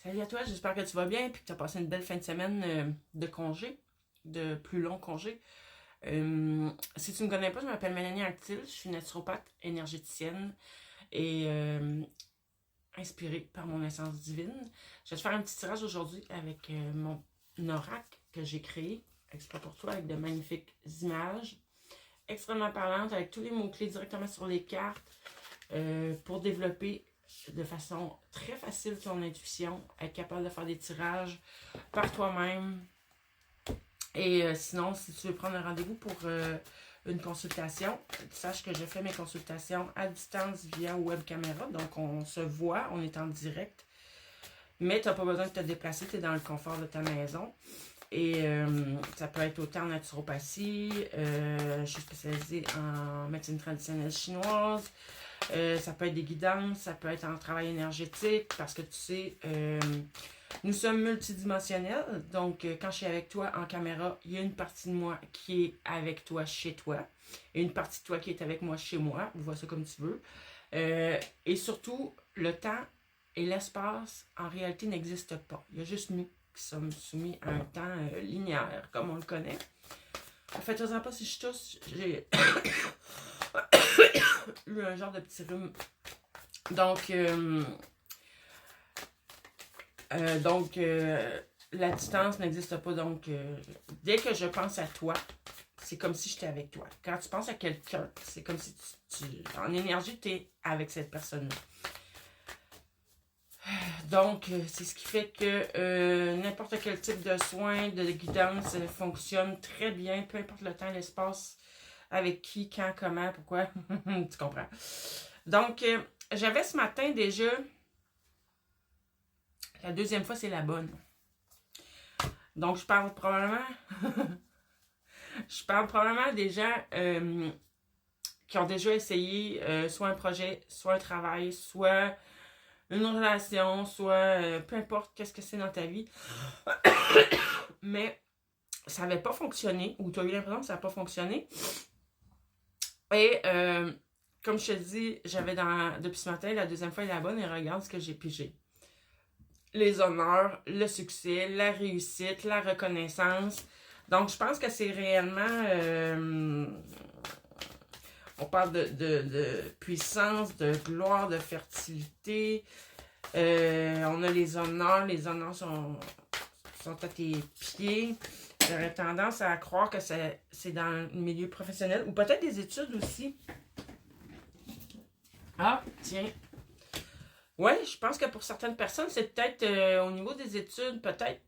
Salut à toi, j'espère que tu vas bien et que tu as passé une belle fin de semaine de congé, de plus long congé. Si tu ne me connais pas, je m'appelle Mélanie Anctil, je suis naturopathe énergéticienne et inspirée par mon essence divine. Je vais te faire un petit tirage aujourd'hui avec mon oracle que j'ai créé, exprès pour toi, avec de magnifiques images, extrêmement parlantes, avec tous les mots-clés directement sur les cartes pour développer de façon très facile ton intuition, être capable de faire des tirages par toi-même. Et sinon, si tu veux prendre un rendez-vous pour une consultation, sache que je fais mes consultations à distance via web caméra. Donc, on se voit, on est en direct. Mais tu n'as pas besoin de te déplacer, tu es dans le confort de ta maison. Et ça peut être autant en naturopathie, je suis spécialisée en médecine traditionnelle chinoise, ça peut être des guidances, ça peut être en travail énergétique, parce que tu sais, nous sommes multidimensionnels. Donc, quand je suis avec toi en caméra, il y a une partie de moi qui est avec toi chez toi, et une partie de toi qui est avec moi chez moi, vois ça comme tu veux. Et surtout, le temps et l'espace, en réalité, n'existent pas. Il y a juste nous qui sommes soumis à un temps linéaire, comme on le connaît. Faites-en pas si je tousse, j'ai eu un genre de petit rhume. Donc, la distance n'existe pas. Donc, dès que je pense à toi, c'est comme si j'étais avec toi. Quand tu penses à quelqu'un, c'est comme si en énergie, tu es avec cette personne-là. Donc, c'est ce qui fait que n'importe quel type de soins, de guidance fonctionne très bien, peu importe le temps, l'espace, avec qui, quand, comment, pourquoi. Tu comprends. Donc, j'avais ce matin déjà, la deuxième fois, c'est la bonne. Donc, je parle probablement des gens qui ont déjà essayé soit un projet, soit un travail, soit une relation, soit peu importe qu'est-ce que c'est dans ta vie. Mais ça n'avait pas fonctionné, ou tu as eu l'impression que ça n'a pas fonctionné. Et comme je te dis, j'avais depuis ce matin, la deuxième fois est la bonne, et regarde ce que j'ai pigé. Les honneurs, le succès, la réussite, la reconnaissance. Donc, je pense que c'est réellement... on parle de puissance, de gloire, de fertilité. On a les honneurs sont à tes pieds. J'aurais tendance à croire que c'est dans le milieu professionnel ou peut-être des études aussi. Ah, tiens. Ouais, je pense que pour certaines personnes, c'est peut-être au niveau des études, peut-être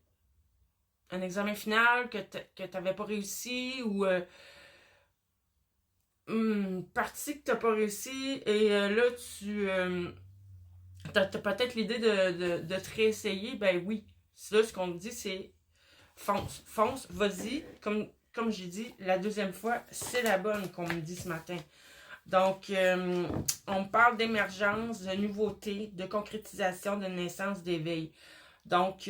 un examen final que tu n'avais pas réussi ou une partie que tu n'as pas réussi et là, tu as peut-être l'idée de te réessayer. Ben oui, là, ce qu'on me dit, c'est fonce, vas-y. Comme j'ai dit la deuxième fois, c'est la bonne qu'on me dit ce matin. Donc, on parle d'émergence, de nouveauté, de concrétisation, de naissance, d'éveil. Donc,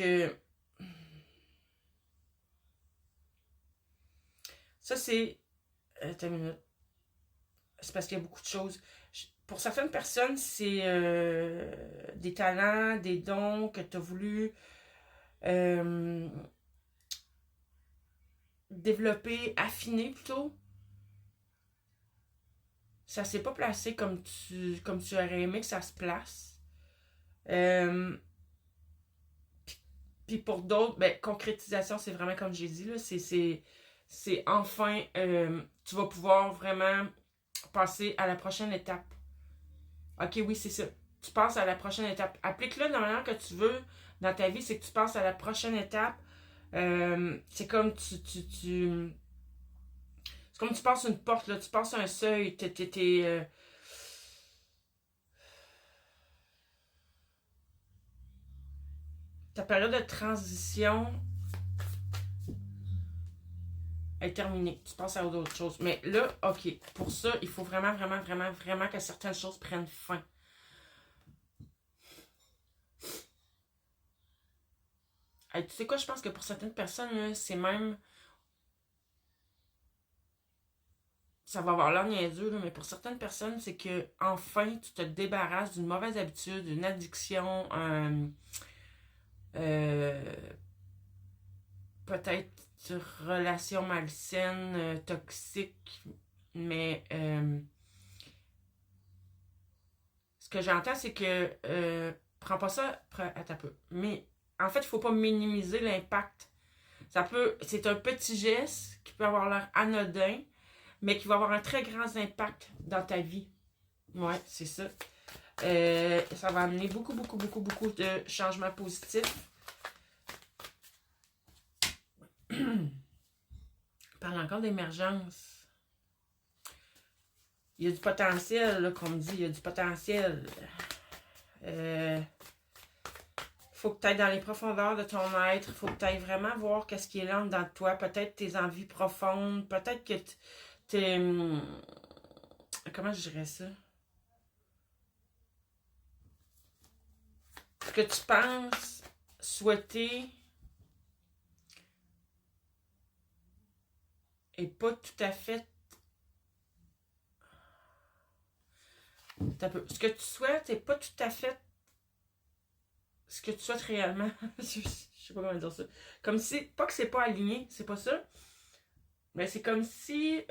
ça c'est... attends une minute. C'est parce qu'il y a beaucoup de choses. Pour certaines personnes, c'est des talents, des dons que tu as voulu développer, affiner plutôt. Ça s'est pas placé comme tu aurais aimé que ça se place. Puis pour d'autres, ben, concrétisation, c'est vraiment comme j'ai dit, là, c'est enfin, tu vas pouvoir vraiment passer à la prochaine étape. Ok, oui, c'est ça. Tu passes à la prochaine étape. Applique-le de la manière que tu veux dans ta vie, c'est que tu passes à la prochaine étape. C'est comme c'est comme tu passes une porte, là, tu passes un seuil, ta période de transition est terminée. Tu passes à d'autres choses. Mais là, ok, pour ça, il faut vraiment, vraiment, vraiment, vraiment que certaines choses prennent fin. Hey, tu sais quoi, je pense que pour certaines personnes, là, c'est même... Ça va avoir l'air niaiseux, là, mais pour certaines personnes, c'est que enfin tu te débarrasses d'une mauvaise habitude, d'une addiction, euh, peut-être relations malsaines, toxiques, mais ce que j'entends, c'est que prends pas ça, attends un peu. Mais en fait, il faut pas minimiser l'impact. C'est un petit geste qui peut avoir l'air anodin, mais qui va avoir un très grand impact dans ta vie. Ouais, c'est ça. Ça va amener beaucoup, beaucoup, beaucoup, beaucoup de changements positifs. Parle encore d'émergence. Il y a du potentiel, là, qu'on me dit. Il y a du potentiel. Faut que tu ailles dans les profondeurs de ton être. Faut que tu ailles vraiment voir qu'est-ce qui est là dans toi. Peut-être tes envies profondes. Peut-être que t'es... Comment je dirais ça? Ce que tu penses souhaiter est pas tout à fait... Ce que tu souhaites est pas tout à fait ce que tu souhaites réellement. Je sais pas comment dire ça. Comme si, pas que c'est pas aligné, c'est pas ça. Mais c'est comme si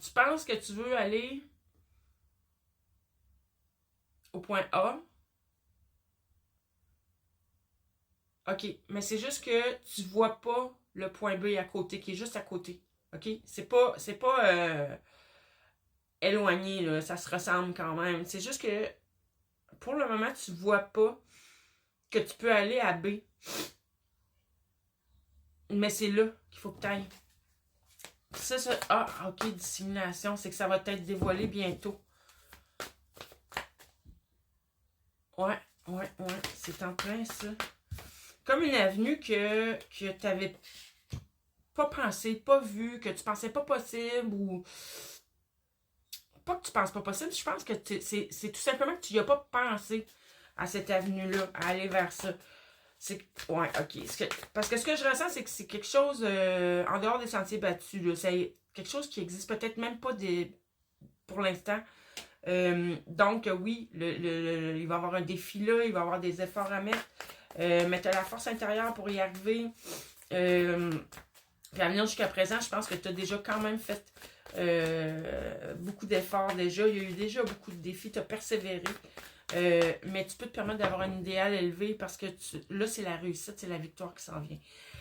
tu penses que tu veux aller au point A. OK, mais c'est juste que tu vois pas le point B à côté, qui est juste à côté. OK? C'est pas éloigné, là. Ça se ressemble quand même. C'est juste que pour le moment, tu vois pas que tu peux aller à B. Mais c'est là qu'il faut que tu ailles. Ah, ok, dissimulation, c'est que ça va être dévoilé bientôt. Ouais, c'est en plein ça. Comme une avenue que tu n'avais pas pensé, pas vu, que tu pensais pas possible ou. Pas que tu penses pas possible, je pense que c'est tout simplement que tu n'y as pas pensé à cette avenue-là, à aller vers ça. Ouais, ok. Parce que ce que je ressens, c'est que c'est quelque chose en dehors des sentiers battus. Là. C'est quelque chose qui existe peut-être même pas pour l'instant. Donc, oui, il va y avoir un défi là, il va y avoir des efforts à mettre. Mais tu as la force intérieure pour y arriver. Puis à venir jusqu'à présent, je pense que tu as déjà quand même fait beaucoup d'efforts déjà. Il y a eu déjà beaucoup de défis, tu as persévéré. Mais tu peux te permettre d'avoir un idéal élevé parce que là, c'est la réussite, c'est la victoire qui s'en vient.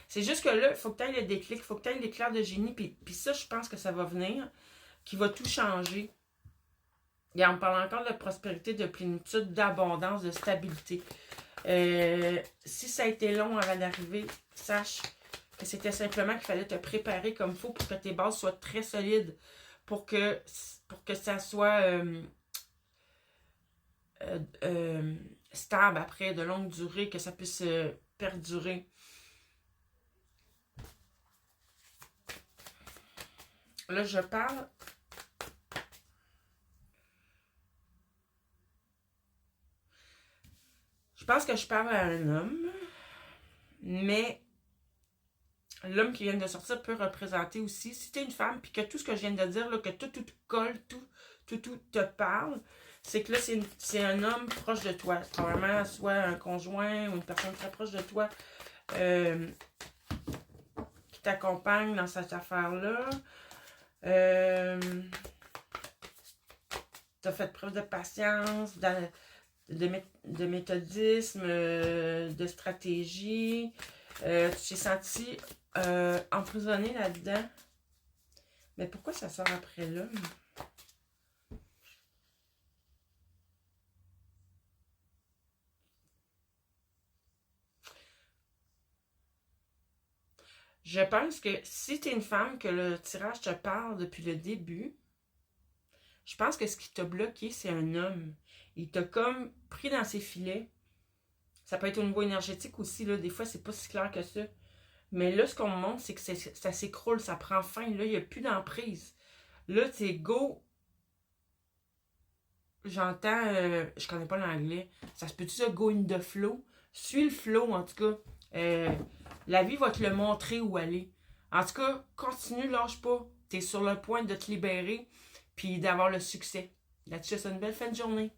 C'est juste que là, il faut que tu ailles le déclic, il faut que tu ailles l'éclair de génie, puis ça, je pense que ça va venir, qui va tout changer. Et on parle encore de prospérité, de plénitude, d'abondance, de stabilité. Si ça a été long avant d'arriver, sache que c'était simplement qu'il fallait te préparer comme il faut pour que tes bases soient très solides, pour que ça soit stable après, de longue durée, que ça puisse perdurer. Là, je parle. Je pense que je parle à un homme, mais l'homme qui vient de sortir peut représenter aussi, si tu es une femme, puis que tout ce que je viens de dire, là, que tout colle, tout te parle, c'est que là, c'est un homme proche de toi. Probablement soit un conjoint ou une personne très proche de toi qui t'accompagne dans cette affaire-là. Tu as fait preuve de patience, de méthodisme, de stratégie. Tu t'es senti emprisonné là-dedans. Mais pourquoi ça sort après là? Je pense que si tu es une femme que le tirage te parle depuis le début, je pense que ce qui t'a bloqué, c'est un homme. Il t'a comme pris dans ses filets. Ça peut être au niveau énergétique aussi, là. Des fois, c'est pas si clair que ça. Mais là, ce qu'on me montre, c'est que ça s'écroule, ça prend fin. Là, il n'y a plus d'emprise. Là, c'est go. J'entends, je connais pas l'anglais. Ça se peut-tu ça, go in the flow? Suis le flow, en tout cas. La vie va te le montrer où aller. En tout cas, continue, lâche pas. T'es sur le point de te libérer puis d'avoir le succès. Là-dessus, c'est une belle fin de journée.